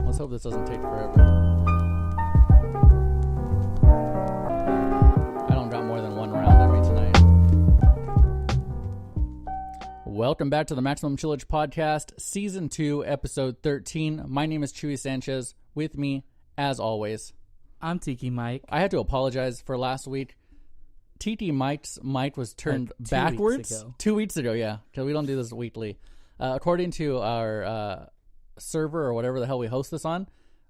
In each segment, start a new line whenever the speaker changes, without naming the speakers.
Let's hope this doesn't take forever. I don't got more than one round at me tonight. Welcome back to the Maximum Chillage Podcast, Season 2, Episode 13. My name is Chuy Sanchez. With me, as always,
I'm Tiki Mike.
I had to apologize for last week. Tiki Mike's mic was turned backwards 2 weeks ago, yeah, because we don't do this weekly. According to our server or whatever the hell we host this on,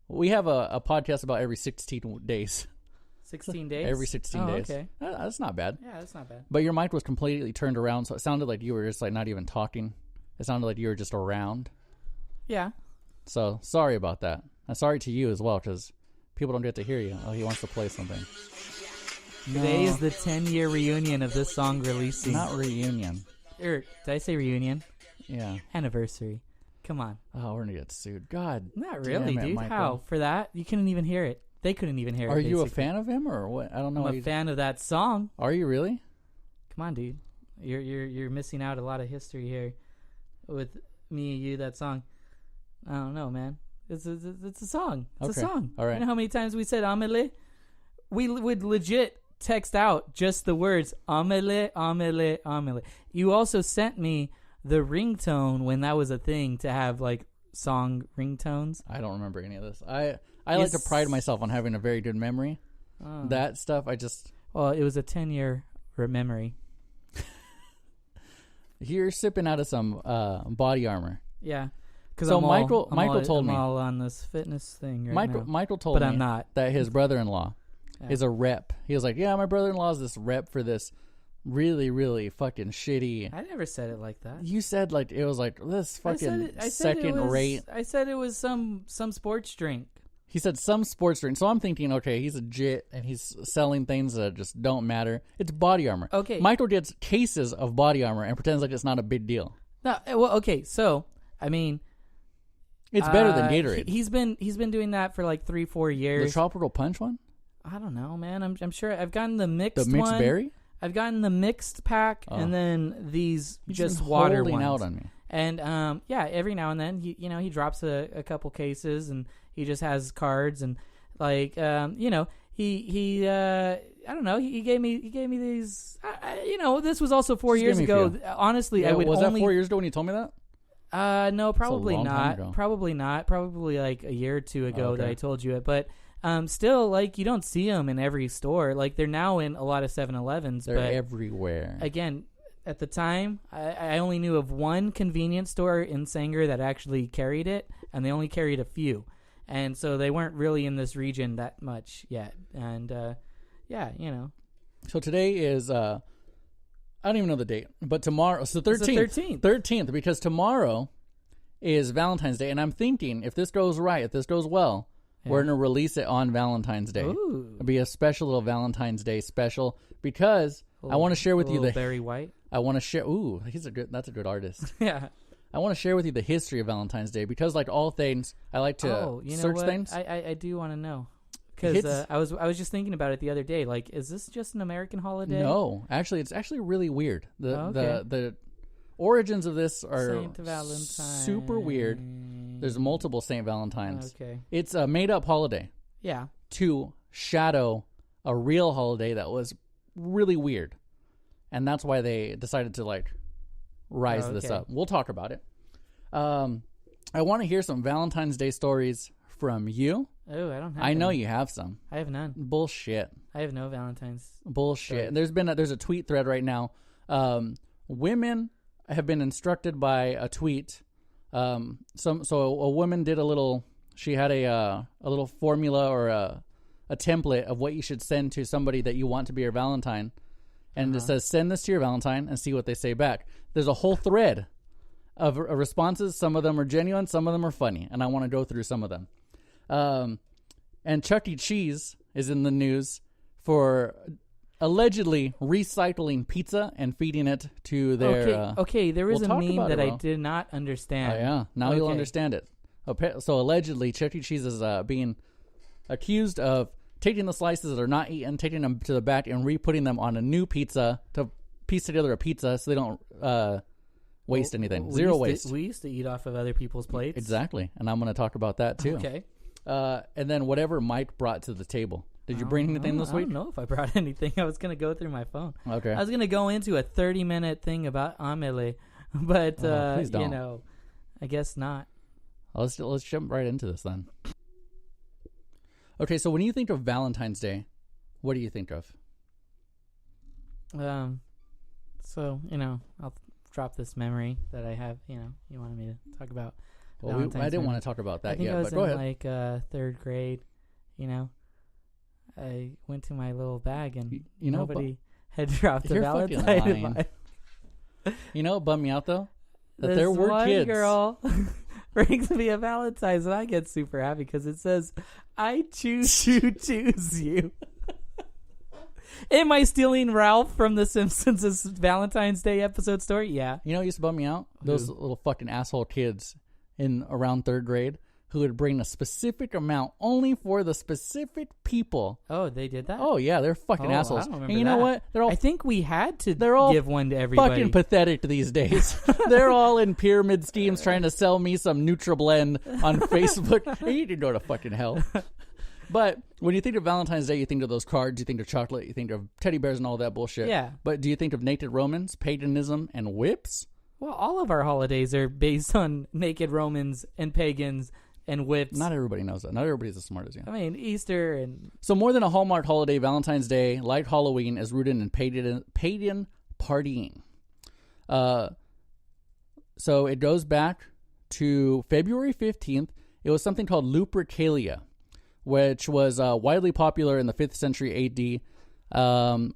we have a podcast about every 16 days.
16 days?
Every 16 days.
Okay.
That's not bad.
Yeah, that's not bad.
But your mic was completely turned around, so it sounded like you were just like not even talking. It sounded like you were just around.
Yeah.
So sorry about that. And sorry to you as well, because people don't get to hear you. Oh, he wants to play something.
Today is the 10-year reunion of this song releasing.
Not reunion.
Did I say reunion?
Yeah.
Anniversary. Come on.
Oh, we're going to get sued. God.
Not really,
damn it,
dude.
Michael.
How? For that? You couldn't even hear it. They couldn't even hear it.
Are you a
basically.
fan of him or what? I don't know.
I'm a fan of that song.
Are you really?
Come on, dude. You're missing out a lot of history here with me, you, that song. I don't know, man. It's a song. It's a song.
All right.
You know how many times we said amele? We would legit text out just the words amele, amele, amele. You also sent me the ringtone when that was a thing to have like song ringtones.
I don't remember any of this. I like to pride myself on having a very good memory. That stuff I just...
Well, it was a 10-year memory.
You're sipping out of some body armor.
Yeah.
So Michael told me.
I'm all on this fitness thing right now.
Michael told me
I'm not.
that his brother-in-law is a rep. He was like, yeah, my brother-in-law is this rep for this really, really fucking shitty...
I never said it like that.
You said like it was like this fucking second-rate...
I said it was some sports drink.
He said some sports drink. So I'm thinking, okay, he's a jit and he's selling things that just don't matter. It's body armor.
Okay.
Michael gets cases of body armor and pretends like it's not a big deal.
No, well, okay, so, I mean...
It's better than Gatorade.
He's been doing that for like 3-4 years.
The Tropical Punch one?
I don't know, man. I'm sure I've gotten the mixed one.
The mixed berry?
I've gotten the mixed pack and then these
He's
just
been
water
holding
ones.
out on me.
And yeah, every now and then he drops a couple cases and he just has cards and like he I don't know, he gave me these this was also 4 years ago. Honestly,
yeah,
I would
was
only...
that 4 years ago when you told me that?
No, probably not.
Probably
not. Probably like a year or two ago
okay.
that I told you it. But still, like, you don't see them in every store. Like, they're now in a lot of 7-Elevens.
They're everywhere.
Again, at the time, I only knew of one convenience store in Sanger that actually carried it, and they only carried a few. And so they weren't really in this region that much yet. And, yeah, you know.
So today is... I don't even know the date, but tomorrow, so 13th. 13th, because tomorrow is Valentine's Day, and I'm thinking, if this goes right, if this goes well, we're going to release it on Valentine's Day.
Ooh.
It'll be a special little Valentine's Day special, because I want to share with you the...
Barry White?
I want to share... Ooh, that's a good artist.
Yeah.
I want to share with you the history of Valentine's Day, because like all things, I like to search things.
I do want to know. Because I was just thinking about it the other day. Like, is this just an American holiday?
No, actually, it's actually really weird. The origins of this are
Saint Valentine.
Super weird. There's multiple Saint Valentines.
Okay,
it's a made-up holiday.
Yeah. To
shadow a real holiday that was really weird, and that's why they decided to like rise this up. We'll talk about it. I want to hear some Valentine's Day stories from you.
Oh, I don't have
I know you have some.
I have none.
Bullshit.
I have no Valentine's.
Bullshit. Stories. There's a tweet thread right now. Women have been instructed by a tweet. So a woman did she had a little formula or a template of what you should send to somebody that you want to be your Valentine. And it says, send this to your Valentine and see what they say back. There's a whole thread of responses. Some of them are genuine. Some of them are funny. And I want to go through some of them. And Chuck E. Cheese is in the news for allegedly recycling pizza and feeding it to their...
Okay, there was a meme that I did not understand.
Oh, yeah. Now you'll understand it. So allegedly, Chuck E. Cheese is being accused of taking the slices that are not eaten, taking them to the back, and re-putting them on a new pizza to piece together a pizza so they don't waste anything. Zero waste.
We used to eat off of other people's plates.
Exactly. And I'm going to talk about that too.
Okay.
And then whatever Mike brought to the table. Did you bring anything this week?
I don't know if I brought anything. I was going to go through my phone.
Okay.
I was going to go into a 30-minute thing about Amelie, but
please don't.
you know, I guess not.
Let's jump right into this then. Okay, so when you think of Valentine's Day, what do you think of?
So, you know, I'll drop this memory that I have, you know, you wanted me to talk about.
Well, I didn't want to talk about that yet, but go ahead.
I think I was in like third grade, you know. I went to my little bag and nobody had dropped a Valentine in my...
You know what bummed me out, though? That
this
there were
one
kids.
Girl brings me a Valentine's, and I get super happy because it says, I choose to choose you. Am I stealing Ralph from The Simpsons' Valentine's Day episode story? Yeah.
You know what used to bum me out? Those little fucking asshole kids in around third grade who would bring a specific amount only for the specific people.
Oh, they did that?
Oh, yeah. They're fucking assholes.
I don't remember
and you know what?
I think we had to give one to everybody.
Fucking pathetic these days. They're all in pyramid schemes trying to sell me some NutriBlend on Facebook. Hey, you didn't go to fucking hell. But when you think of Valentine's Day, you think of those cards, you think of chocolate, you think of teddy bears and all that bullshit.
Yeah.
But do you think of naked Romans, paganism, and whips?
Well, all of our holidays are based on naked Romans and pagans and whips.
Not everybody knows that. Not everybody's as smart as you.
I mean, Easter and...
So more than a Hallmark holiday, Valentine's Day, like Halloween, is rooted in pagan partying. So it goes back to February 15th. It was something called Lupercalia, which was widely popular in the 5th century AD.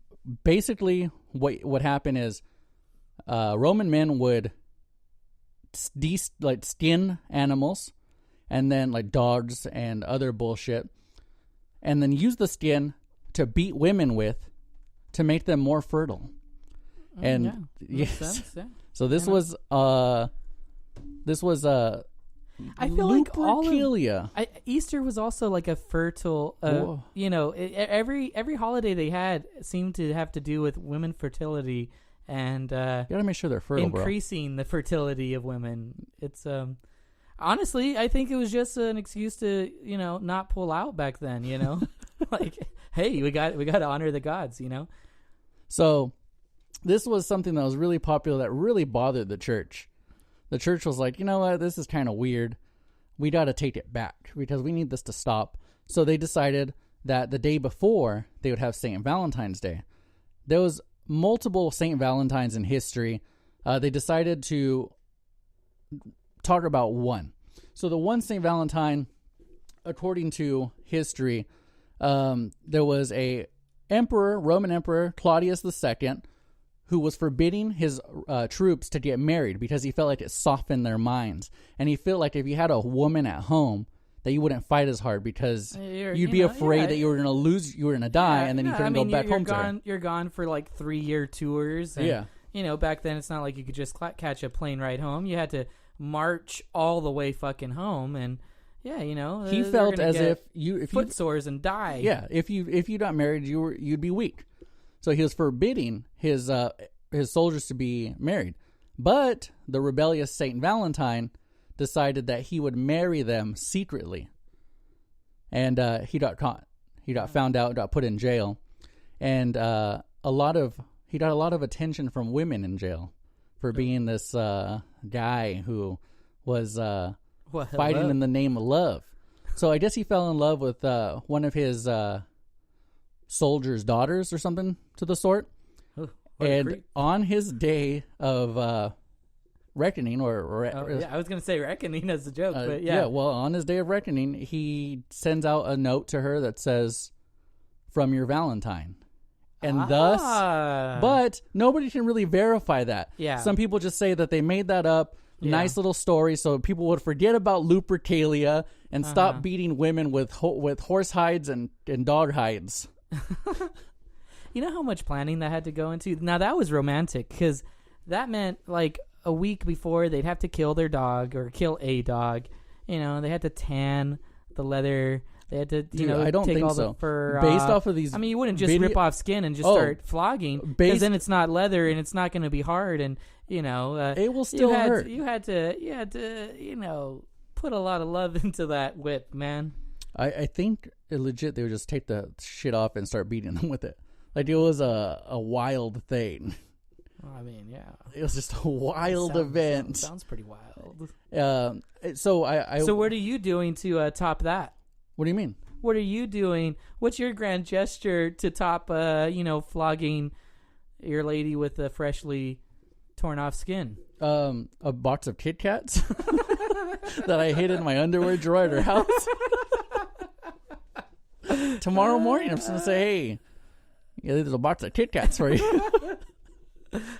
Basically, what happened is Roman men would skin animals, and then like dogs and other bullshit, and then use the skin to beat women with to make them more fertile. And
makes sense, yeah.
So this was
I feel like
Lupercalia.
Easter was also like a fertile. You know, every holiday they had seemed to have to do with women fertility and
you gotta make sure they're fertile,
increasing the fertility of women. It's honestly, I think it was just an excuse to not pull out back then. You know, like hey, we got to honor the gods. You know,
so this was something that was really popular that really bothered the church. The church was like, you know what, this is kind of weird. We got to take it back because we need this to stop. So they decided that the day before they would have St. Valentine's Day. There was multiple St. Valentines in history. They decided to talk about one. So the one St. Valentine, according to history, there was a Roman Emperor Claudius II, who was forbidding his troops to get married because he felt like it softened their minds. And he felt like if you had a woman at home, that you wouldn't fight as hard because you'd be afraid that you were going to lose, you were going to die, and then you couldn't go back home to her.
You're gone for like 3-year tours. And, back then it's not like you could just catch a plane ride home. You had to march all the way fucking home. And
he felt as if
foot sores and die.
Yeah, if you got married, you'd be weak. So he was forbidding his soldiers to be married. But the rebellious Saint Valentine decided that he would marry them secretly. And he got caught. He got found out, got put in jail. And he got a lot of attention from women in jail for being this guy who was fighting in the name of love. So I guess he fell in love with one of his soldiers' daughters or something to the sort. And on his day of reckoning, I
was going to say reckoning as a joke, but
well, on his day of reckoning, he sends out a note to her that says, "From your Valentine." And thus, but nobody can really verify that.
Yeah.
Some people just say that they made that up. Nice little story, so people would forget about Lupercalia and stop beating women with horse hides and dog hides.
You know how much planning that had to go into? Now, that was romantic because that meant like a week before they'd have to kill their dog or kill a dog. They had to tan the leather. They had to,
I don't
take
think
all
so.
the fur
based
off.
Of these,
I mean, you wouldn't just rip off skin and just start flogging because then it's not leather and it's not going to be hard. And
it will still hurt.
You had to, put a lot of love into that whip, man.
I think legit they would just take the shit off and start beating them with it. Like it was a wild thing.
Well, I mean, yeah.
It was just a wild event.
Sounds pretty wild.
So
what are you doing to top that?
What do you mean?
What are you doing? What's your grand gesture to top, flogging your lady with a freshly torn off skin?
A box of Kit Kats that I hid in my underwear drawer at her house. Tomorrow morning, I'm just gonna say, hey, there's a box of Kit Kats for you.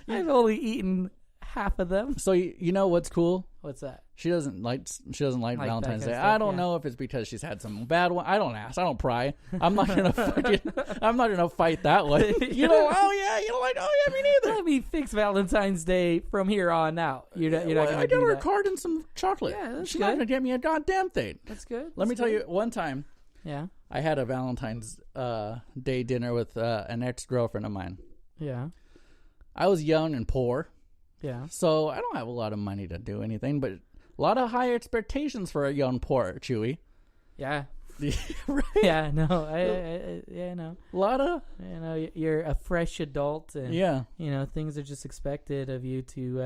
I've only eaten half of them.
So you know what's cool?
What's that?
She doesn't like Valentine's Day.
stuff,
I don't know if it's because she's had some bad one. I don't ask. I don't pry. I'm not gonna fight that one. You know? Oh yeah. You don't like? Oh yeah, me neither.
Let me fix Valentine's Day from here on out. You're not gonna.
I got her a card and some chocolate.
Yeah, that's
she's
good.
not gonna get me a goddamn thing.
That's good.
Let me tell you, one time.
Yeah.
I had a Valentine's Day dinner with an ex-girlfriend of mine.
Yeah.
I was young and poor.
Yeah.
So I don't have a lot of money to do anything, but a lot of high expectations for a young poor Chuy.
Yeah.
Right?
Yeah, no. I know.
A lot of...
you're a fresh adult and,
yeah.
Things are just expected of you to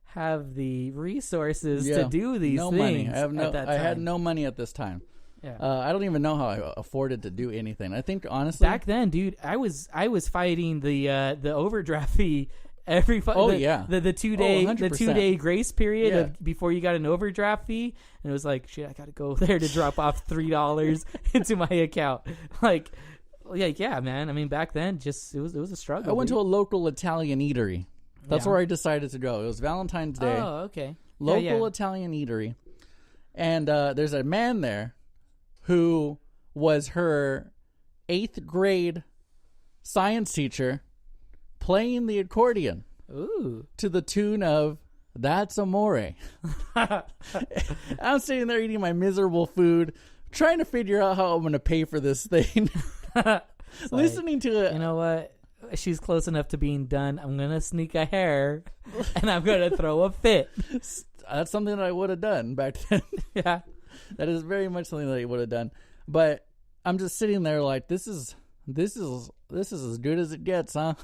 have the resources to do these
no
things.
Money. I had no money at this time.
Yeah.
I don't even know how I afforded to do anything. I think honestly,
back then, dude, I was fighting the overdraft fee every. The 2 day the 2 day grace period of before you got an overdraft fee, and it was like shit. I got to go there to drop off $3 into my account. Yeah, man. I mean, back then, just it was a struggle.
I went to a local Italian eatery. That's where I decided to go. It was Valentine's Day.
Oh, okay.
Local Italian eatery, and there's a man there who was her 8th grade science teacher playing the accordion.
Ooh.
To the tune of That's Amore. I'm sitting there eating my miserable food, trying to figure out how I'm going to pay for this thing. Listening to it.
You know what? She's close enough to being done. I'm going to sneak a hair and I'm going to throw a fit.
That's something that I would have done back then.
Yeah.
That is very much something that he would have done. But I'm just sitting there like, this is as good as it gets, huh?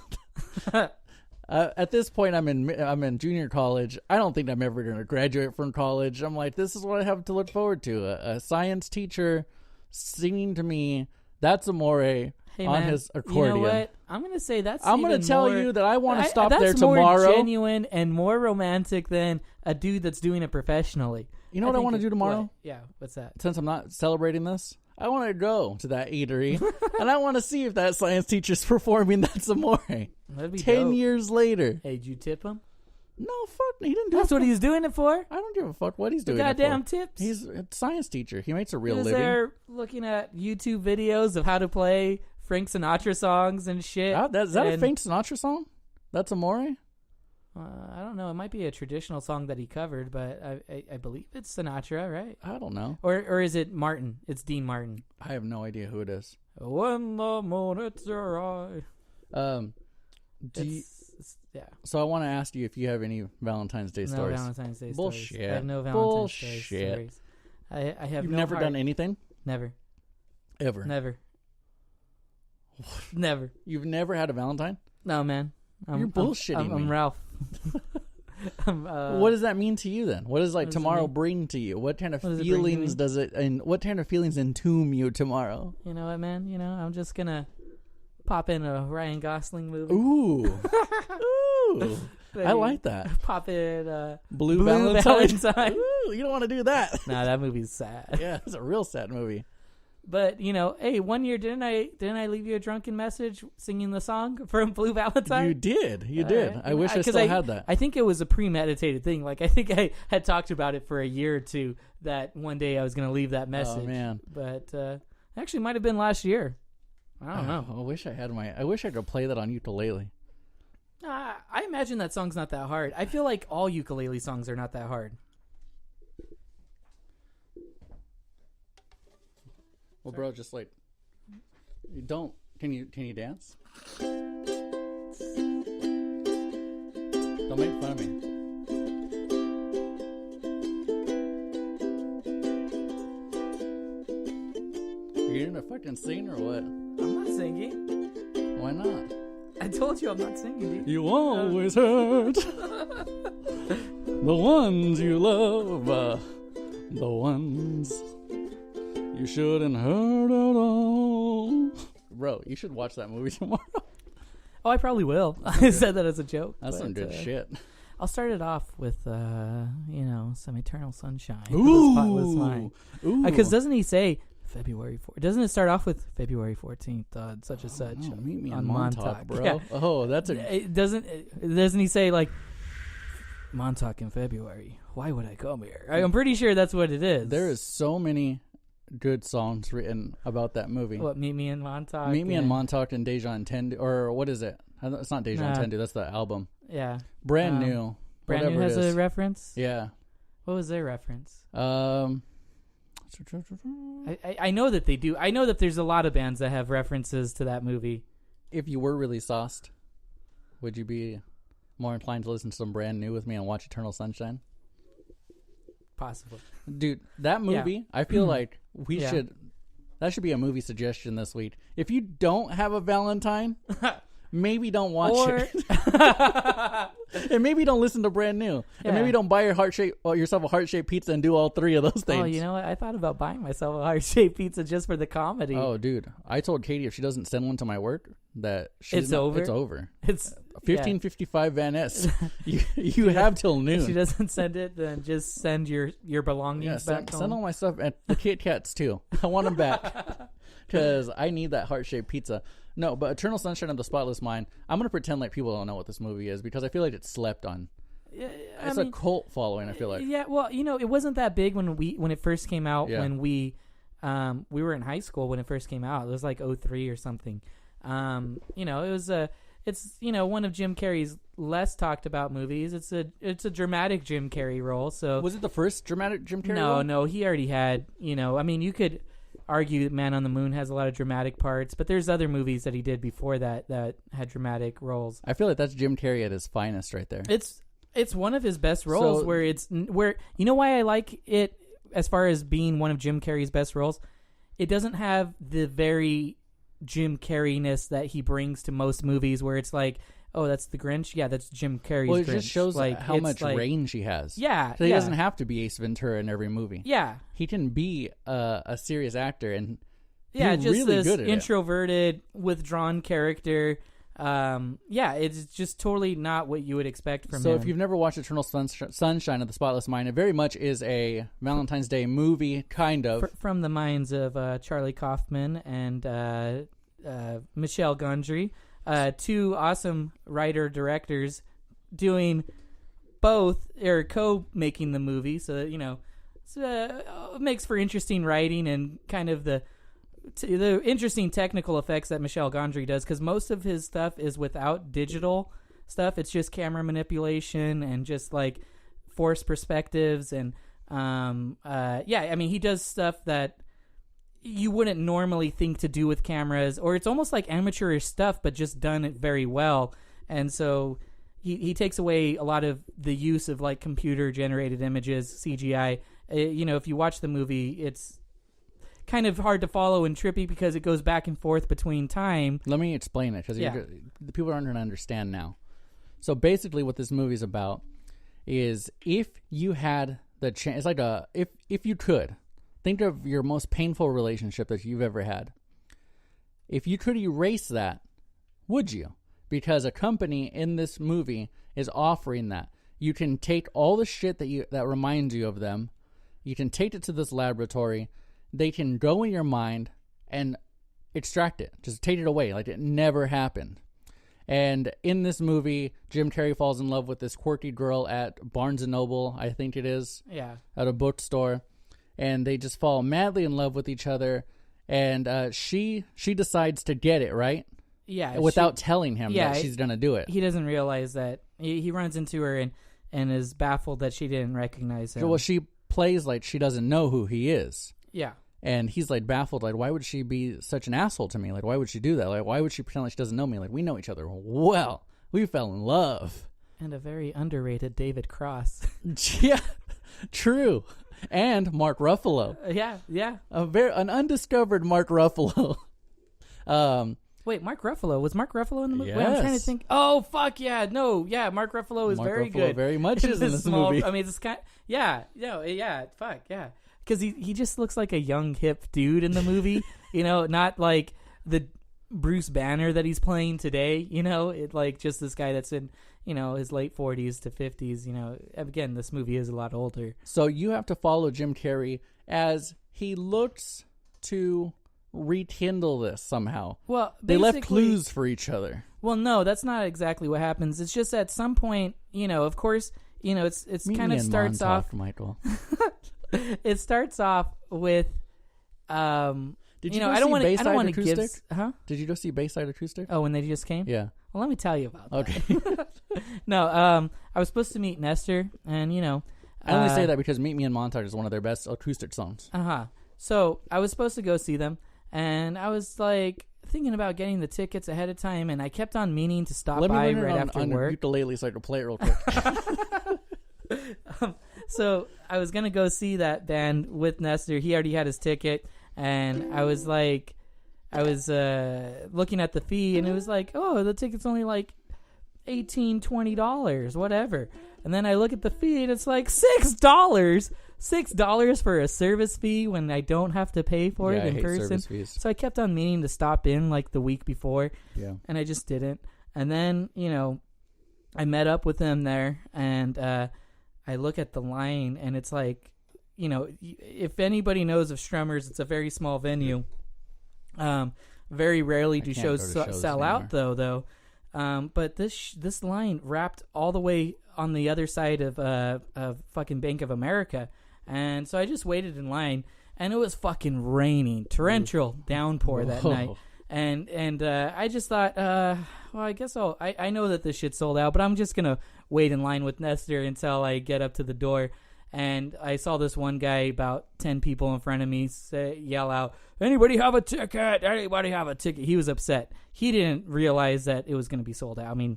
At this point, I'm in junior college. I don't think I'm ever going to graduate from college. I'm like, this is what I have to look forward to. A science teacher singing to me, That's Amore, on his accordion.
You know what? I'm going to say
I'm going to tell you that I want to stop there
that's
tomorrow.
More genuine and more romantic than a dude that's doing it professionally.
You know what I want to do tomorrow?
What? Yeah, what's that?
Since I'm not celebrating this, I want to go to that eatery and I want to see if that science teacher's performing That's Amore.
That'd be
10
dope.
years later.
Hey, did you tip him?
No, fuck. He didn't do it.
That's what he's doing it for?
I don't give a fuck what he's doing
Goddamn
it for.
tips.
He's a science teacher. He makes a real living.
There looking at YouTube videos of how to play Frank Sinatra songs and shit.
Is that a Frank Sinatra song? That's Amore?
I don't know. It might be a traditional song that he covered, but I believe it's Sinatra, right?
I don't know.
Or is it Martin? It's Dean Martin.
I have no idea who it is.
When the moon hits your eye. Yeah.
So I want to ask you if you have any Valentine's Day stories.
No Valentine's Day
Bullshit.
stories. I have no Valentine's Day stories. I have
You've
no
never done anything?
Never.
Ever?
Never. Never.
You've never had a Valentine?
No, man.
You're bullshitting me.
I'm Ralph.
What does that mean to you then? What does tomorrow bring to you? What kind of feelings does it, and what kind of feelings entomb you tomorrow?
You know what, man? I'm just gonna pop in a Ryan Gosling movie.
Ooh. Ooh. I like that.
Pop in
Blue Valentine.
Ooh,
you don't want to do that.
Nah, that movie's sad.
Yeah, it's a real sad movie.
But hey, one year didn't I leave you a drunken message singing the song from Blue Valentine?
You did. I wish I still had that.
I think it was a premeditated thing. Like I think I had talked about it for a year or two. That one day I was going to leave that message.
Oh man!
But actually, might have been last year. I don't know.
I wish I could play that on ukulele.
I imagine that song's not that hard. I feel like all ukulele songs are not that hard.
Well, bro, just like you don't. Can you dance? Don't make fun of me. You're gonna fucking sing or what?
I'm not singing.
Why not?
I told you I'm not singing, dude.
You always hurt the ones you love, the ones you shouldn't hurt at all. Bro, you should watch that movie tomorrow.
Oh, I probably will. I said that as a joke.
That's some good shit.
I'll start it off with, some Eternal Sunshine.
Ooh.
The Spotless Mind.
Ooh.
Because doesn't he say February 4th? Doesn't it start off with February 14th, such and such?
Oh, meet me
on
in Montauk, bro.
Yeah.
Oh, that's a...
Doesn't he say, like, Montauk in February? Why would I come here? I'm pretty sure that's what it is.
There is so many good songs written about that movie.
What, Meet Me in Montauk?
Meet Me in Montauk and Deja Intended, or what is it? It's not Deja Intended, that's the album.
Yeah.
Brand New.
Brand New has a reference?
Yeah.
What was their reference?
I
know that they do. I know that there's a lot of bands that have references to that movie.
If you were really sauced, would you be more inclined to listen to some Brand New with me and watch Eternal Sunshine?
Possibly.
Dude, that movie, I feel like that should be a movie suggestion this week. If you don't have a Valentine, maybe don't watch it. And maybe don't listen to Brand New. And maybe don't buy yourself a heart-shaped pizza and do all three of those things.
Oh, you know what? I thought about buying myself a heart-shaped pizza just for the comedy.
Oh, dude. I told Katie if she doesn't send one to my work, that
it's over.
It's over.
It's
1555 Van Ness. You have till noon.
If she doesn't send it, then just send your belongings back home.
Send all my stuff and the Kit Kats too. I want them back because I need that heart-shaped pizza. No, but Eternal Sunshine of the Spotless Mind, I'm going to pretend like people don't know what this movie is because I feel like it's slept on.
Yeah,
it's a cult following, I feel like.
Yeah, well, it wasn't that big when it first came out. Yeah. When we were in high school when it first came out. It was like 2003 or something. It's one of Jim Carrey's less talked about movies. It's a dramatic Jim Carrey role. So
was it the first dramatic Jim Carrey role?
No, he already had. You could argue that Man on the Moon has a lot of dramatic parts, but there's other movies that he did before that had dramatic roles.
I feel like that's Jim Carrey at his finest right there.
It's one of his best roles where you know why I like it as far as being one of Jim Carrey's best roles? It doesn't have the very Jim Carrey-ness that he brings to most movies where it's like, oh, that's the Grinch? Yeah, that's Jim Carrey's Grinch.
Well, it just shows how much range he has.
Yeah.
So he doesn't have to be Ace Ventura in every movie.
Yeah.
He can be a serious actor and
just
really
this
good at
introverted, withdrawn character. It's just totally not what you would expect from him.
So if you've never watched Eternal Sunshine of the Spotless Mind, it very much is a Valentine's Day movie, kind of.
From the minds of Charlie Kaufman and Michel Gondry. Two awesome writer-directors doing both, or co-making the movie, so that, it makes for interesting writing and kind of the interesting technical effects that Michel Gondry does, because most of his stuff is without digital stuff. It's just camera manipulation and just, like, forced perspectives. And, he does stuff that you wouldn't normally think to do with cameras, or it's almost like amateurish stuff, but just done it very well. And so he takes away a lot of the use of like computer generated images, CGI. If you watch the movie, it's kind of hard to follow and trippy because it goes back and forth between time.
Let me explain it because the people aren't going to understand now. So basically what this movie is about is if you had the chance, it's like if you could, think of your most painful relationship that you've ever had. If you could erase that, would you? Because a company in this movie is offering that. You can take all the shit that reminds you of them. You can take it to this laboratory. They can go in your mind and extract it. Just take it away like it never happened. And in this movie, Jim Carrey falls in love with this quirky girl at Barnes & Noble, I think it is.
Yeah.
At a bookstore. And they just fall madly in love with each other, and she decides to get it, right?
Yeah,
without telling him that she's gonna do it.
He doesn't realize that he runs into her and is baffled that she didn't recognize him.
Well, she plays like she doesn't know who he is.
Yeah,
and he's like baffled, like why would she be such an asshole to me? Like why would she do that? Like why would she pretend like she doesn't know me? Like we know each other well. We fell in love.
And a very underrated David Cross.
Yeah, true. And Mark Ruffalo.
Yeah.
An undiscovered Mark Ruffalo.
Wait, Mark Ruffalo. Was Mark Ruffalo in the movie?
Yes.
Wait, I'm trying to think. Oh, fuck yeah. No, yeah, Mark Ruffalo is very good.
Very much is in this movie.
I mean, it's kind fuck, yeah. Because he just looks like a young, hip dude in the movie. Not like the Bruce Banner that he's playing today. It like just this guy that's in, his late 40s to 50s. Again, this movie is a lot older.
So you have to follow Jim Carrey as he looks to rekindle this somehow.
Well,
they left clues for each other.
Well, no, that's not exactly what happens. It's just at some point, of course, it's kind of starts off.
Michael.
It starts off with,
Did you
I don't want to give. Huh?
Did you go see Bayside Acoustic?
Oh, when they just came?
Yeah.
Well, let me tell you about that.
Okay.
No, I was supposed to meet Nestor, and
I only say that because "Meet Me in Montage" is one of their best acoustic songs.
So I was supposed to go see them, and I was like thinking about getting the tickets ahead of time, and I kept on meaning to stop by right after
on
work.
Ukulele so I could play it real quick.
So I was gonna go see that band with Nestor. He already had his ticket, and I was looking at the fee, and it was like, oh, the ticket's only like $18-20, whatever. And then I look at the fee, and it's like $6 for a service fee when I don't have to pay for it in person. So I kept on meaning to stop in like the week before, and I just didn't. And then I met up with them there, and I look at the line, and it's like, if anybody knows of Strummers, it's a very small venue. Very rarely do shows sell out though. But this line wrapped all the way on the other side of fucking Bank of America, and so I just waited in line, and it was fucking raining, torrential downpour that night, and I just thought, well, I guess I know that this shit's sold out, but I'm just gonna wait in line with Nestor until I get up to the door. And I saw this one guy, about 10 people in front of me, yell out, "Anybody have a ticket? Anybody have a ticket?" He was upset. He didn't realize that it was going to be sold out. I mean,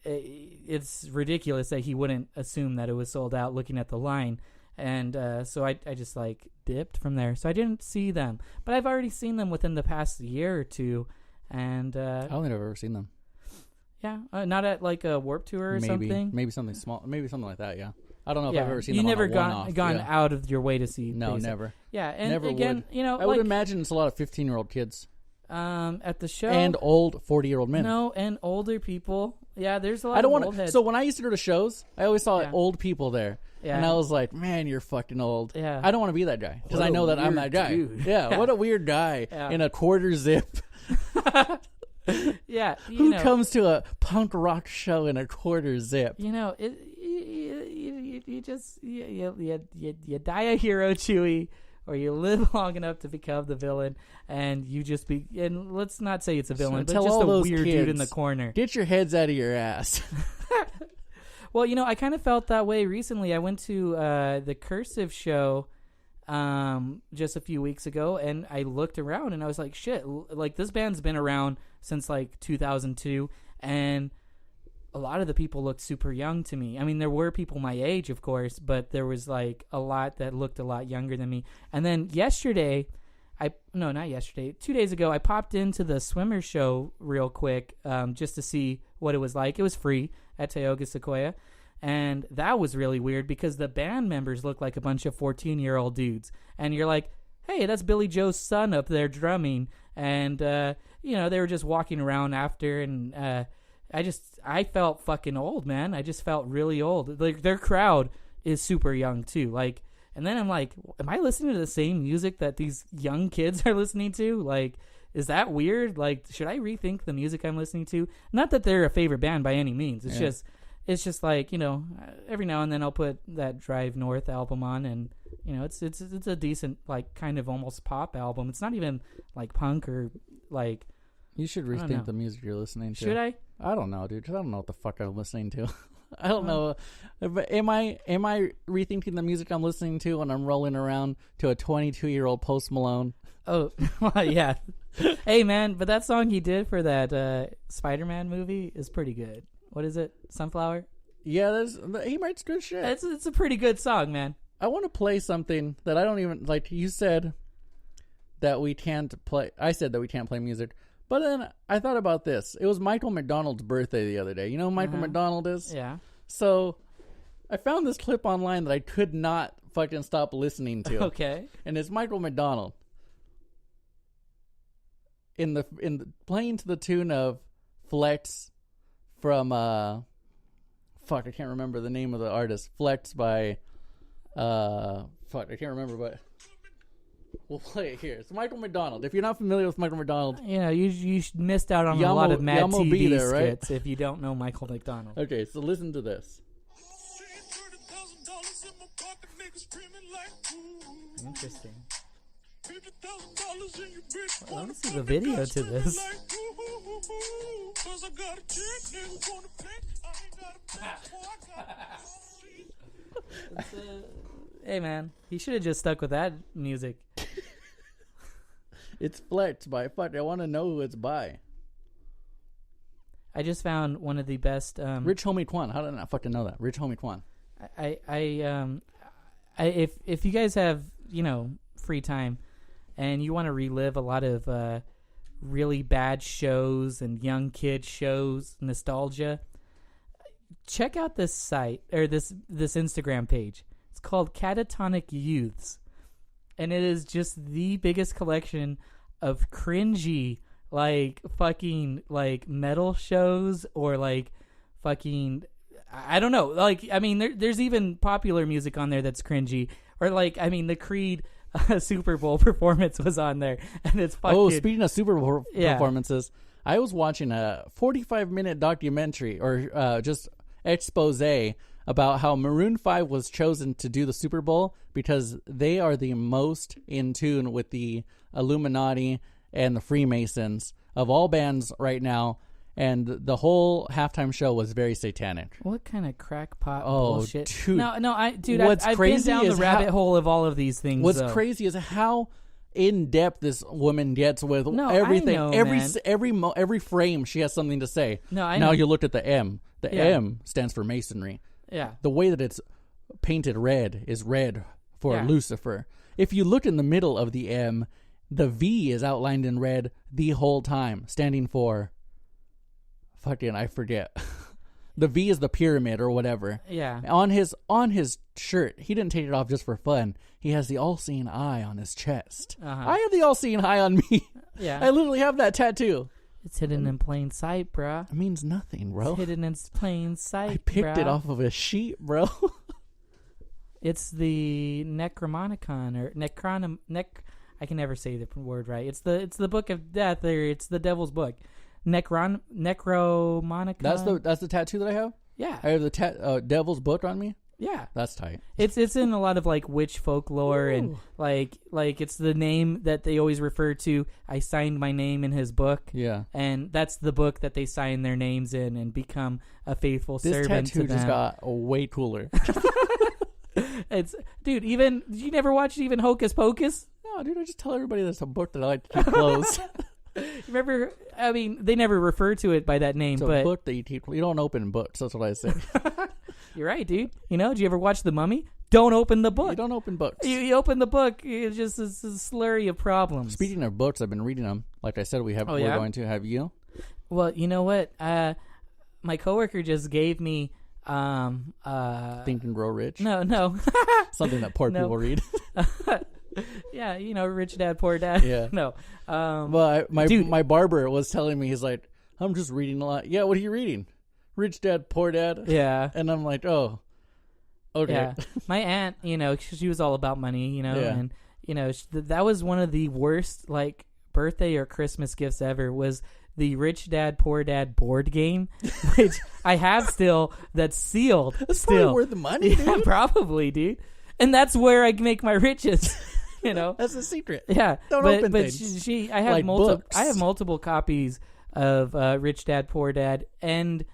it's ridiculous that he wouldn't assume that it was sold out looking at the line. And so I just like dipped from there. So I didn't see them. But I've already seen them within the past year or two. And
I don't think I've ever seen them.
Yeah, not at like a Warped Tour or something.
Maybe something small. Maybe something like that, yeah. I don't know if I've ever seen
them. You never
gone
out of your way to see.
No, never.
Yeah, and
never
again,
would. I would imagine it's a lot of 15-year-old kids.
At the show,
and old 40-year-old men.
No, and older people. Yeah, there's a lot. Old heads.
So when I used to go to shows, I always saw old people there, and I was like, "Man, you're fucking old."
Yeah,
I don't want to be that guy because I know that I'm that guy.
Dude.
Yeah, what a weird guy in a quarter zip.
Yeah,
who comes to a punk rock show in a quarter zip?
You die a hero, Chuy, or you live long enough to become the villain, and you just be. And let's not say it's a villain, but just a weird dude in the corner.
Get your heads out of your ass.
Well, I kind of felt that way recently. I went to the Cursive show just a few weeks ago, and I looked around, and I was like, shit, like this band's been around since like 2002, and a lot of the people looked super young to me. I mean, there were people my age, of course, but there was like a lot that looked a lot younger than me. And then 2 days ago, I popped into the Swimmer show real quick, just to see what it was like. It was free at Tioga Sequoia. And that was really weird because the band members looked like a bunch of 14-year-old dudes. And you're like, hey, that's Billy Joe's son up there drumming. And, they were just walking around after. And I felt fucking old, man. I just felt really old. Like, their crowd is super young, too. Like, and then I'm like, am I listening to the same music that these young kids are listening to? Like, is that weird? Like, should I rethink the music I'm listening to? Not that they're a favorite band by any means. It's just like, every now and then I'll put that Drive North album on, and it's a decent, like, kind of almost pop album. It's not even like punk or like.
You should rethink the music you're listening to.
Should I?
I don't know, dude. 'Cause I don't know what the fuck I'm listening to. I don't know. Am I rethinking the music I'm listening to when I'm rolling around to a 22-year-old Post Malone?
Oh, yeah. Hey, man, but that song he did for that Spider-Man movie is pretty good. What is it? Sunflower?
Yeah, he writes good shit.
It's a pretty good song, man.
I want to play something that I don't even like. You said that we can't play. I said that we can't play music, but then I thought about this. It was Michael McDonald's birthday the other day. You know who Michael McDonald is?
Yeah.
So I found this clip online that I could not fucking stop listening to.
Okay. And
it's Michael McDonald in the playing to the tune of Flex from I can't remember the name of the artist. Flex by I can't remember, but we'll play it here. It's Michael McDonald. If you're not familiar with Michael McDonald,
you missed out on a lot of Mad TV skits if you don't know Michael McDonald.
Okay, so listen to this.
Interesting. Well, let me see the video to this. Hey man, he should have just stuck with that music.
It's Flex by I want to know who it's by.
I just found one of the best.
Rich Homie Quan. How did I not fucking know that? Rich Homie Quan.
If you guys have free time and you want to relive a lot of really bad shows and young kid shows, nostalgia, check out this site or this Instagram page. It's called Catatonic Youths, and it is just the biggest collection of cringy fucking metal shows or fucking I don't know. There's even popular music on there that's cringy. Or the Creed Super Bowl performance was on there, and it's fucking.
Oh, speaking of Super Bowl performances, I was watching a 45-minute documentary or just expose about how Maroon 5 was chosen to do the Super Bowl because they are the most in tune with the Illuminati and the Freemasons of all bands right now. And the whole halftime show was very satanic.
What kind of crackpot bullshit?
Dude.
No, I've been down the rabbit hole of all of these things.
What's crazy is how in depth this woman gets with everything.
I know,
every frame she has something to say.
No, I know.
Now you looked at the M. The M stands for masonry.
Yeah.
The way that it's painted red is red for Lucifer. If you look in the middle of the M, the V is outlined in red the whole time, standing for fucking, I forget. The V is the pyramid or whatever.
Yeah.
On his shirt, he didn't take it off just for fun. He has the all-seeing eye on his chest.
Uh-huh.
I have the all-seeing eye on me.
Yeah.
I literally have that tattoo.
It's hidden in plain sight, bruh.
It means nothing, bro.
It's hidden in plain sight,
I picked it off of a sheet, bro.
It's the Necromonicon or I can never say the word right. It's the Book of Death, or it's the Devil's Book. Necromonicon.
That's the tattoo that I have?
Yeah.
I have the Devil's Book on me?
Yeah.
That's tight.
It's in a lot of witch folklore. Ooh. And like it's the name that they always refer to. I signed my name in his book.
Yeah.
And that's the book that they sign their names in and become a faithful servant to them.
This tattoo just got way cooler.
Dude, did you never watch even Hocus Pocus?
No, dude, I just tell everybody that's a book that I like to keep closed.
Remember, they never refer to it by that name,
it's
but
a book that you keep. You don't open books. That's what I say.
You're right, dude. Did you ever watch The Mummy? Don't open the book.
You don't open books.
You open the book, it's just a slurry of problems.
Speaking of books, I've been reading them. Like I said, we're going to. Have you?
Well, you know what? My coworker just gave me
Think and Grow Rich.
No.
Something that poor people read.
Yeah, Rich Dad, Poor Dad.
Yeah.
No.
Well, my barber was telling me, he's like, I'm just reading a lot. Yeah, what are you reading? Rich Dad, Poor Dad.
Yeah.
And I'm like, oh, okay.
Yeah. My aunt, she was all about money, and that was one of the worst birthday or Christmas gifts ever was the Rich Dad, Poor Dad board game, which I have still. That's sealed.
That's
still
probably worth the money, dude.
Yeah, probably, dude. And that's where I make my riches.
That's a secret.
Yeah,
don't open things.
I have multiple.
Books.
I have multiple copies of Rich Dad, Poor Dad, and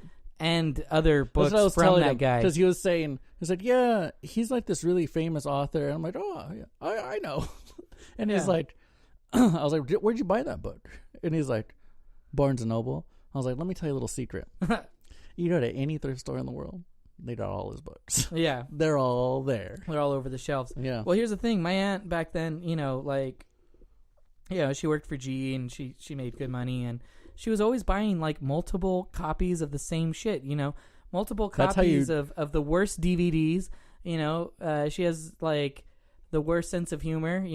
other books from that guy.
Because he was saying, he's like, yeah, he's like this really famous author, and I'm like, oh, yeah, I know. And he's like, I was like, where'd you buy that book? And he's like, Barnes and Noble. I was like, let me tell you a little secret. You go to any thrift store in the world, they got all his books.
Yeah.
They're all there.
They're all over the shelves.
Yeah.
Well, here's the thing. My aunt back then, she worked for GE and she made good money, and she was always buying like multiple copies of the same shit, multiple copies of the worst DVDs. She has like the worst sense of humor,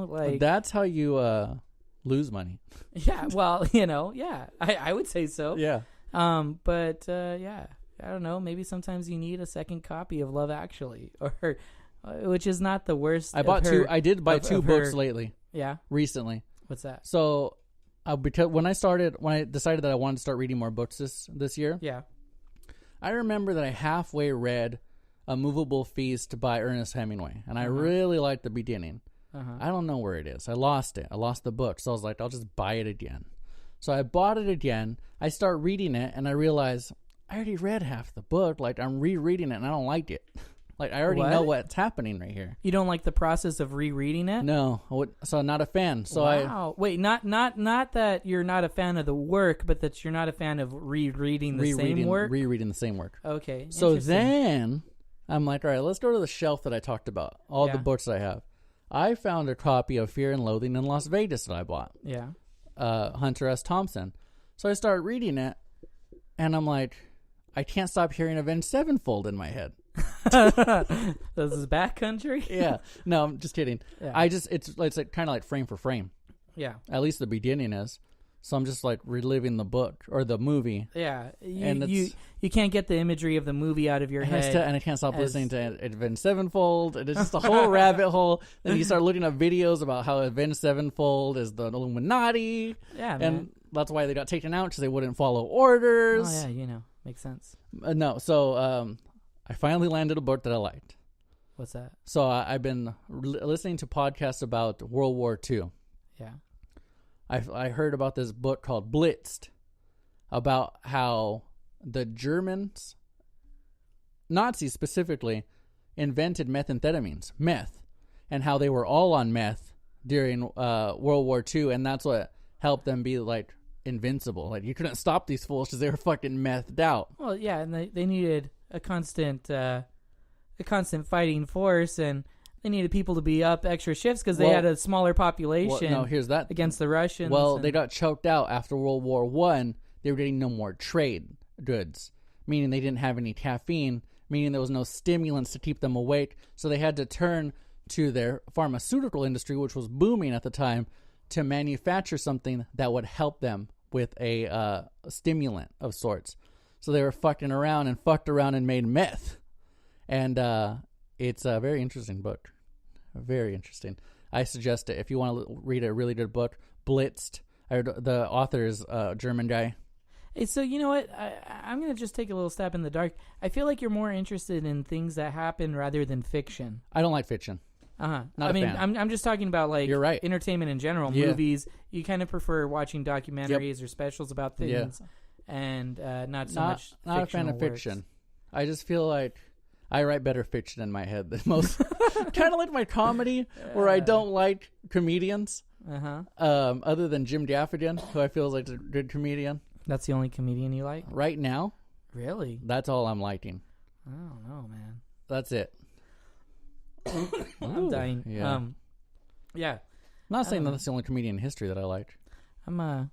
like
that's how you lose money.
Yeah, well, yeah, I would say so.
Yeah.
But yeah, I don't know. Maybe sometimes you need a second copy of Love Actually, or which is not the worst.
I did buy two books lately.
Yeah.
Recently.
What's that?
So, because when I decided that I wanted to start reading more books this year.
Yeah.
I remember that I halfway read A Movable Feast by Ernest Hemingway, and I really liked the beginning. I don't know where it is. I lost it. I lost the book, so I was like, I'll just buy it again. So I bought it again. I start reading it, and I realize I already read half the book. Like, I'm rereading it, and I don't like it. Like, I already know what's happening right here.
You don't like the process of rereading it?
No. So I'm not a fan. So
wow. Wait, not that you're not a fan of the work, but that you're not a fan of rereading the same work?
Rereading the same work.
Okay.
So then I'm like, all right, let's go to the shelf that I talked about. All the books that I have. I found a copy of Fear and Loathing in Las Vegas that I bought.
Yeah.
Hunter S. Thompson. So I started reading it, and I'm like, I can't stop hearing Avenged Sevenfold in my head.
This is backcountry?
Yeah. No, I'm just kidding. Yeah. It's like kind of like frame for frame.
Yeah.
At least the beginning is. So I'm just like reliving the book or the movie.
Yeah. You can't get the imagery of the movie out of your head.
And I can't stop listening to Avenged Sevenfold. And it's just a whole rabbit hole. Then you start looking at videos about how Avenged Sevenfold is the Illuminati.
Yeah, man.
And that's why they got taken out, because they wouldn't follow orders.
Oh, yeah, makes sense.
No, so I finally landed a book that I liked.
What's that?
So I've been listening to podcasts about World War II.
Yeah.
I heard about this book called Blitzed, about how the Germans, Nazis specifically, invented methamphetamines, meth, and how they were all on meth during World War II, and that's what helped them be like invincible. Like, you couldn't stop these fools because they were fucking methed out.
Well, yeah, and they needed a constant fighting force, and they needed people to be up extra shifts because they had a smaller population.
Well, no, here's that
against the Russians.
Well, they got choked out after World War I. They were getting no more trade goods, meaning they didn't have any caffeine, meaning there was no stimulants to keep them awake. So they had to turn to their pharmaceutical industry, which was booming at the time, to manufacture something that would help them with a stimulant of sorts. So they were fucked around and made meth. And it's a very interesting book. Very interesting. I suggest it. If you want to read a really good book, Blitzed. The author is a German guy.
Hey, so you know what? I'm going to just take a little step in the dark. I feel like you're more interested in things that happen rather than fiction.
I don't like fiction.
Not
a fan.
I'm just talking about like
You're right.
entertainment in general, movies. You kind of prefer watching documentaries or specials about things, and not so much.
Not a fan of fiction. I just feel like I write better fiction in my head than most. Kind of like my comedy, where I don't like comedians. Other than Jim Gaffigan, who I feel is like a good comedian.
That's the only comedian you like
right now.
Really?
That's all I'm liking.
I don't know, man.
That's it.
I'm dying.
Yeah.
Yeah.
I'm not saying that's the only comedian in history that I like.
I'm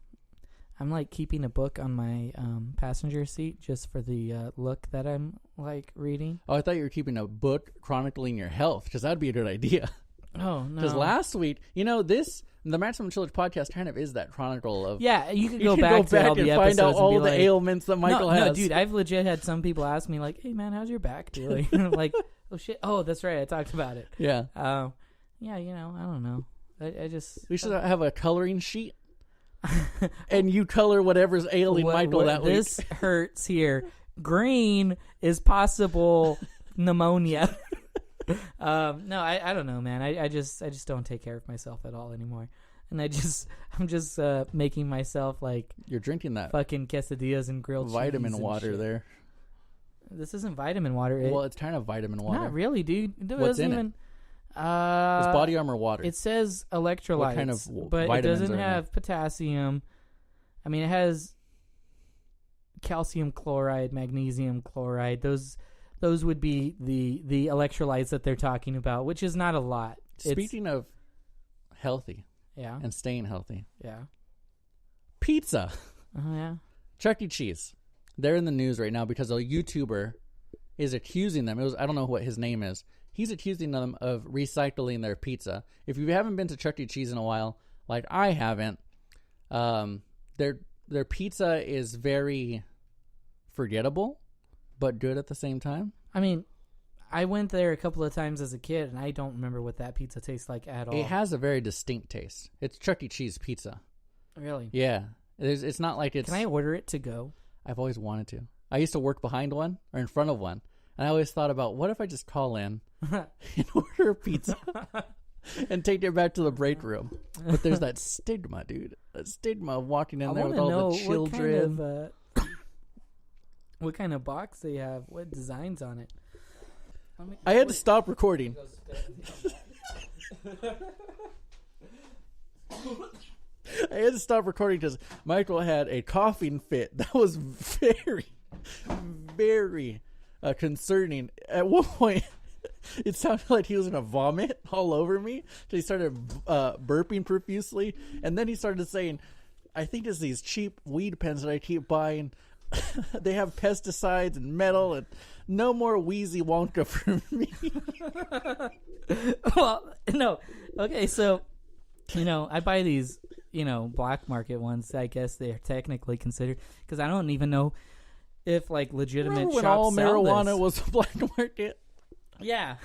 like keeping a book on my passenger seat just for the look that I'm like reading.
Oh, I thought you were keeping a book chronicling your health, because that'd be a good idea.
Oh, no.
Because last week, the Maximum Chillage podcast kind of is that chronicle of...
Yeah, you could go back to all the
and
episodes
find out all the
like,
ailments that Michael has.
No, dude, I've legit had some people ask me like, hey, man, how's your back doing? And I'm like, oh, shit. Oh, that's right. I talked about it.
Yeah.
Yeah, I don't know. I just...
We should have a coloring sheet. And you color whatever's ailing Michael that week.
This hurts here. Green is possible pneumonia. No, I don't know, man. I just don't take care of myself at all anymore, and I'm just making myself like
you're drinking that
fucking quesadillas and grilled
vitamin
cheese
water
and
there.
This isn't vitamin water.
Well, it's kind of vitamin water.
Not really, dude.
What's in it? It's Body Armor water.
It says electrolytes,
what kind of
but it doesn't have potassium. I mean, it has calcium chloride, magnesium chloride. Those those would be the electrolytes that they're talking about, which is not a lot.
Speaking of healthy,
yeah,
and staying healthy,
yeah,
pizza.
Oh yeah,
Chuck E. Cheese. They're in the news right now because a YouTuber is accusing them. I don't know what his name is. He's accusing them of recycling their pizza. If you haven't been to Chuck E. Cheese in a while, like I haven't, their pizza is very forgettable, but good at the same time.
I mean, I went there a couple of times as a kid, and I don't remember what that pizza tastes like at all.
It has a very distinct taste. It's Chuck E. Cheese pizza.
Really?
Yeah. It's not like it's...
Can I order it to go?
I've always wanted to. I used to work behind one or in front of one, and I always thought about, what if I just call in and order a pizza and take it back to the break room? But there's that stigma, dude. That stigma of walking in there with all the children.
What kind of box they have? What designs on it?
I had to stop recording. I had to stop recording because Michael had a coughing fit. That was very, very concerning. At one point, it sounded like he was going to vomit all over me. So he started burping profusely. And then he started saying, I think it's these cheap weed pens that I keep buying. They have pesticides and metal, and no more Wheezy Wonka for me.
Well, no. Okay, so, I buy these, black market ones, I guess they're technically considered, because I don't even know if, like, legitimate
Remember when
shops
all
sell
marijuana
this.
was black market?
Yeah.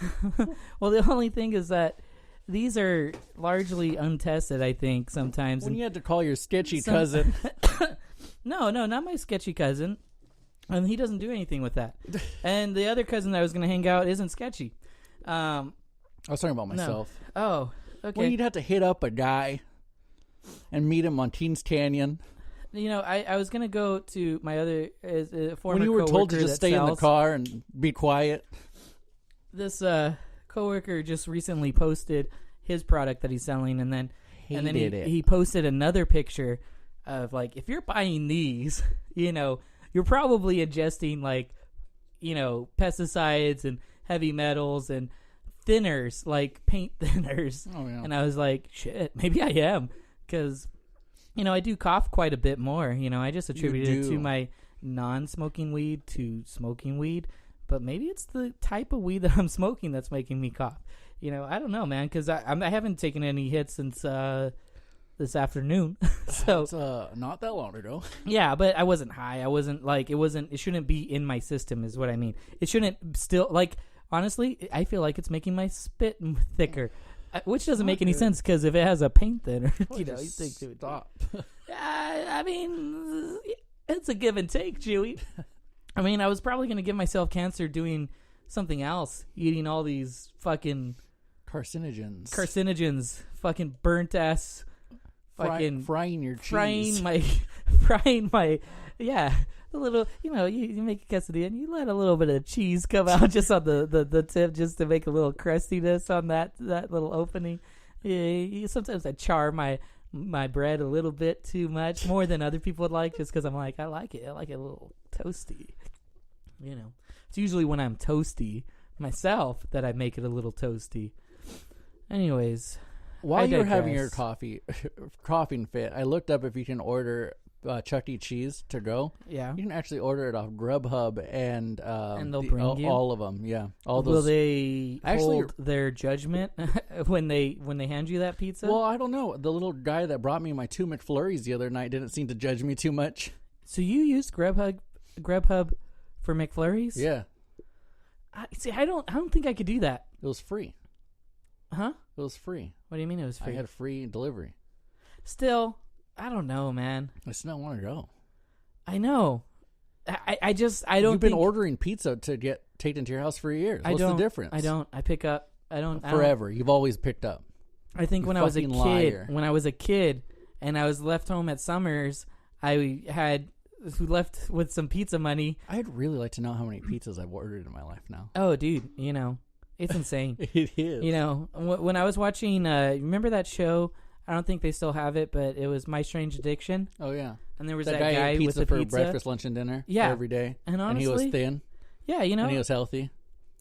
Well, the only thing is that these are largely untested, I think, sometimes.
When you had to call your sketchy cousin.
No, not my sketchy cousin. And he doesn't do anything with that. And the other cousin that I was going to hang out isn't sketchy.
I was talking about myself.
No. Oh, okay.
When you'd have to hit up a guy and meet him on Teens Canyon.
I was going to go to my other former
when you were told to just stay in the car and be quiet.
This coworker just recently posted his product that he's selling, and then he posted another picture of, like, if you're buying these, you're probably ingesting, like, pesticides and heavy metals and thinners, like paint thinners.
Oh, yeah.
And I was like, shit, maybe I am, because I do cough quite a bit more. I just attributed it to my non-smoking weed to smoking weed, but maybe it's the type of weed that I'm smoking that's making me cough. I don't know, man, because I haven't taken any hits since this afternoon. So
it's not that long ago.
Yeah, but I wasn't high. I wasn't like it shouldn't be in my system is what I mean. It shouldn't still, like, honestly, I feel like it's making my spit thicker, which doesn't make any sense, because if it has a paint thinner, you think it would
stop.
I mean, it's a give and take, Chuy. I mean, I was probably going to give myself cancer doing something else, eating all these fucking carcinogens, fucking burnt ass. Fucking
frying your cheese.
Frying my, yeah, the little, you make a quesadilla and you let a little bit of cheese come out just on the tip, just to make a little crustiness on that little opening. Yeah, sometimes I char my bread a little bit too much, more than other people would like, just because I'm like, I like it a little toasty. It's usually when I'm toasty myself that I make it a little toasty. Anyways.
While you were having your coughing fit, I looked up if you can order Chuck E. Cheese to go.
Yeah.
You can actually order it off Grubhub and
they'll bring you
all of them. Yeah.
Will they hold their judgment when they hand you that pizza?
Well, I don't know. The little guy that brought me my 2 McFlurries the other night didn't seem to judge me too much.
So you used Grubhub for McFlurries?
Yeah.
I don't think I could do that.
It was free.
Huh?
It was free.
What do you mean it was free?
I had free delivery.
Still, I don't know, man.
I still want to go.
I know. I don't.
You've been ordering pizza to get taken to your house for years. What's the difference?
I don't. I pick up.
Forever. You've always picked up.
I think when I was a kid, and I was left home at summers, I had left with some pizza money.
I'd really like to know how many pizzas I've ordered in my life now.
Oh, dude, it's insane.
It is.
When I was watching, remember that show? I don't think they still have it, but it was My Strange Addiction.
Oh, yeah.
And there was that guy with the
for
pizza.
breakfast, lunch, and dinner every day.
And honestly,
he was thin.
Yeah, you know.
And he was healthy.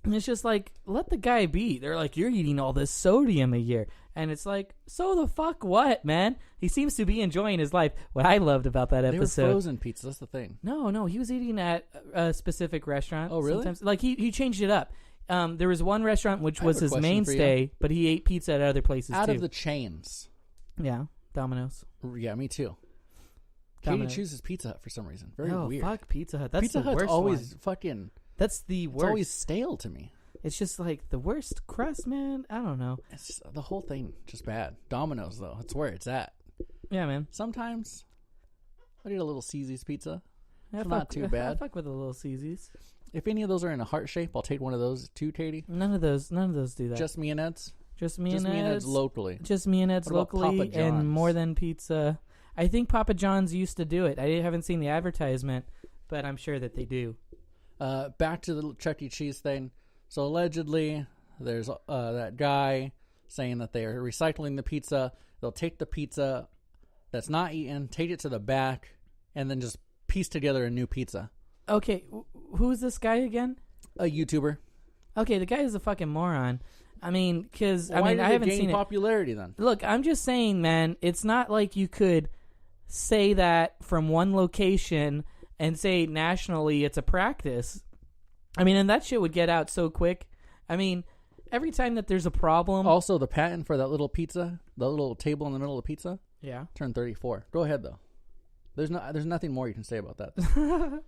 And it's just like, let the guy be. They're like, you're eating all this sodium a year. And it's like, so the fuck what, man? He seems to be enjoying his life. What I loved about that episode.
They were frozen pizzas. That's the thing.
No. He was eating at a specific restaurant.
Oh, really?
Sometimes. Like, he changed it up. There was one restaurant which was his mainstay, but he ate pizza at other places, too.
Out of the chains.
Yeah, Domino's.
Yeah, me too. Katie chooses Pizza Hut for some reason. Very weird.
Fuck Pizza Hut. That's
Pizza
the
Hut's
worst
always
one.
fucking...
That's the worst.
It's always stale to me.
It's just like the worst crust, man. I don't know.
It's just, the whole thing just bad. Domino's, though. That's where it's at.
Yeah, man.
Sometimes I need a little Caesar's pizza.
Yeah,
it's not too bad.
I fuck with the little Caesars.
If any of those are in a heart shape, I'll take one of those too, Katie.
None of those do that.
Just me and Ed's?
Just me and Ed's
locally.
Just me and Ed's locally, and More Than Pizza. I think Papa John's used to do it. I haven't seen the advertisement, but I'm sure that they do.
Back to the Chuck E. Cheese thing. So allegedly, there's that guy saying that they are recycling the pizza. They'll take the pizza that's not eaten, take it to the back, and then just piece together a new pizza.
Okay, who's this guy again?
A YouTuber.
Okay, the guy is a fucking moron. I mean, because
I
haven't seen
popularity then.
Look, I'm just saying, man. It's not like you could say that from one location and say nationally it's a practice. I mean, and that shit would get out so quick. I mean, every time that there's a problem.
Also, the patent for that little pizza, the little table in the middle of the pizza, turned 34. Go ahead though. There's nothing more you can say about that.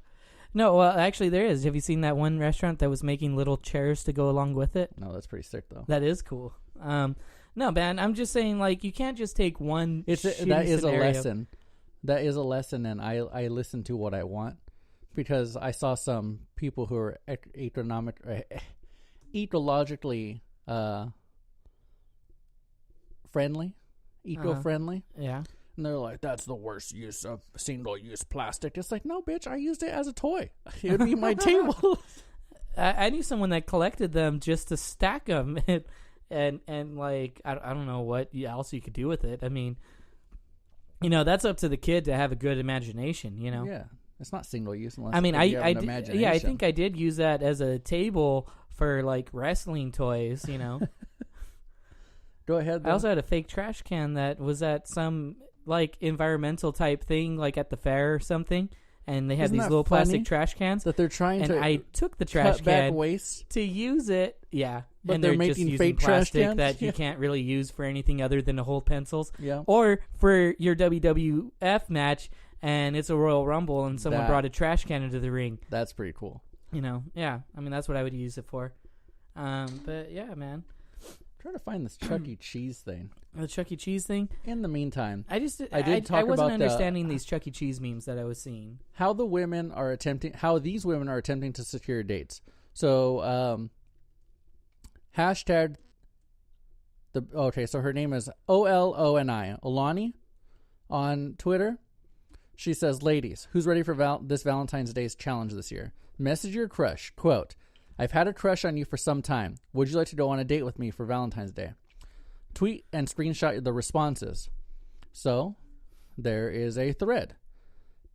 No, well, actually there is. Have you seen that one restaurant that was making little chairs to go along with it?
No, that's pretty sick though.
That is cool. No, man, I'm just saying, like, you can't just take one.
That is a lesson. That is a lesson, and I listen to what I want, because I saw some people who are ecologically friendly, eco-friendly.
Yeah.
And they're like, that's the worst use of single-use plastic. It's like, no, bitch, I used it as a toy. It would be my table.
I knew someone that collected them just to stack them, and like, I don't know what else you could do with it. I mean, you know, that's up to the kid to have a good imagination, you know?
Yeah. It's not single-use unless
I mean,
I
think I did use that as a table for, like, wrestling toys, you know?
Go ahead, though.
I also had a fake trash can that was at some, like, environmental type thing, like at the fair or something, and they had these little plastic trash cans
that they're trying to.
And I took the trash can
waste
to use it. Yeah,
but
and
they're
just
making
using
fake trash
plastic
cans
that you can't really use for anything other than to hold pencils.
Yeah,
or for your WWF match, and it's a Royal Rumble, and someone brought a trash can into the ring.
That's pretty cool.
You know, yeah. I mean, that's what I would use it for. But yeah, man.
Trying to find this Chuck E. Cheese thing.
The Chuck E. Cheese thing?
In the meantime,
I wasn't understanding these Chuck E. Cheese memes that I was seeing.
How these women are attempting to secure dates. So, hashtag so her name is OLONI, Olani, on Twitter. She says, ladies, who's ready for this Valentine's Day's challenge this year? Message your crush. Quote, I've had a crush on you for some time. Would you like to go on a date with me for Valentine's Day? Tweet and screenshot the responses. So, there is a thread.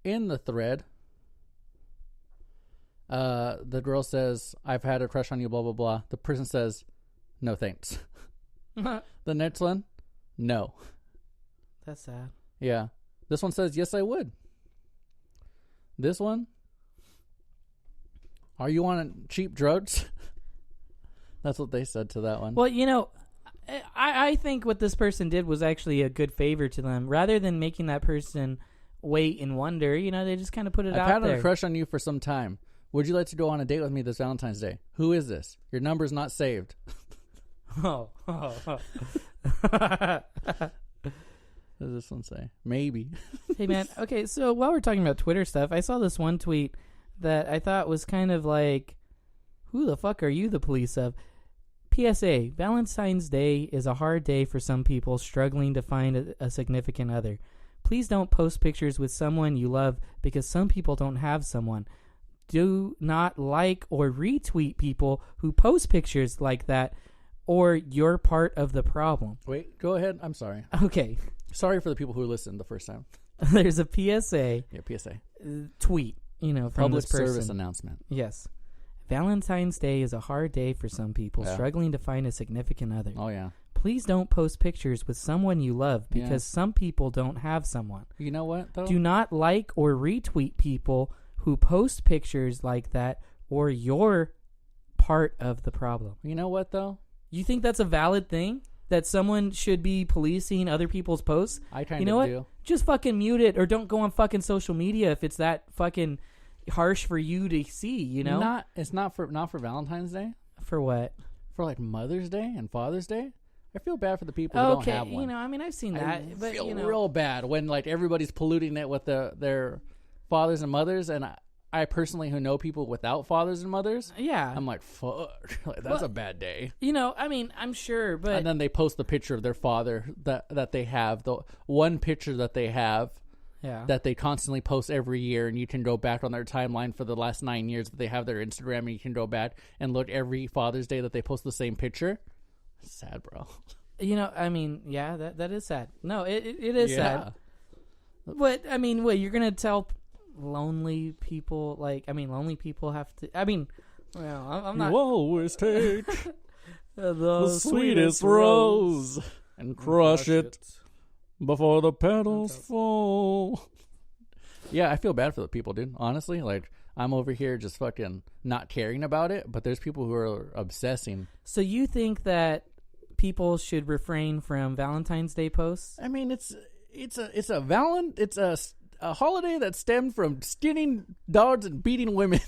In the thread, the girl says, I've had a crush on you, blah, blah, blah. The person says, no thanks. The next one, no.
That's sad.
Yeah. This one says, yes, I would. This one, are you on cheap drugs? That's what they said to that one.
Well, you know, I think what this person did was actually a good favor to them. Rather than making that person wait and wonder, you know, they just kind of put it out there.
I've had a crush on you for some time. Would you like to go on a date with me this Valentine's Day? Who is this? Your number's not saved.
Oh.
What does this one say? Maybe.
Hey, man. Okay, so while we're talking about Twitter stuff, I saw this one tweet that I thought was kind of like, who the fuck are you the police of? PSA, Valentine's Day is a hard day for some people struggling to find a significant other. Please don't post pictures with someone you love because some people don't have someone. Do not like or retweet people who post pictures like that, or you're part of the problem.
Wait, go ahead. I'm sorry.
Okay.
Sorry for the people who listened the first time.
There's a PSA.
Yeah, PSA.
Tweet, you know, from
Public
this person.
service announcement.
Yes. Valentine's Day is a hard day for some people struggling to find a significant other.
Oh, yeah.
Please don't post pictures with someone you love because some people don't have someone.
You know what, though?
Do not like or retweet people who post pictures like that, or you're part of the problem.
You know what, though?
You think that's a valid thing? That someone should be policing other people's posts?
I kind of do.
You know what? Just fucking mute it, or don't go on fucking social media if it's that fucking harsh for you to see, you know?
It's not for Valentine's Day.
For what?
For like Mother's Day and Father's Day. I feel bad for the people who don't have one.
You know, I mean, I've seen that.
I feel real bad when like everybody's polluting it with their fathers and mothers, and I personally who know people without fathers and mothers, I'm like, fuck, like, that's a bad day.
You know, I mean, I'm sure, but
and then they post the picture of their father that they have, the one picture that they have, that they constantly post every year, and you can go back on their timeline for the last 9 years that they have their Instagram, and you can go back and look every Father's Day that they post the same picture. Sad, bro.
You know, I mean, that is sad. No, it is sad. But I mean, what you're gonna tell lonely people? Like, I mean, lonely people have to. I mean, well, I'm not.
You always take the sweetest rose and crush it before the petals fall. Yeah, I feel bad for the people, dude. Honestly, like, I'm over here just fucking not caring about it, but there's people who are obsessing.
So you think that people should refrain from Valentine's Day posts?
I mean, it's a holiday that stemmed from skinning dogs and beating women.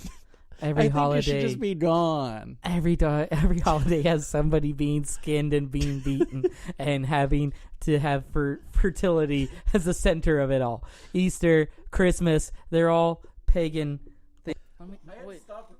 Every holiday
it should just be gone.
Every holiday has somebody being skinned and being beaten and having to have fertility as the center of it all. Easter, Christmas, they're all pagan things.
Stop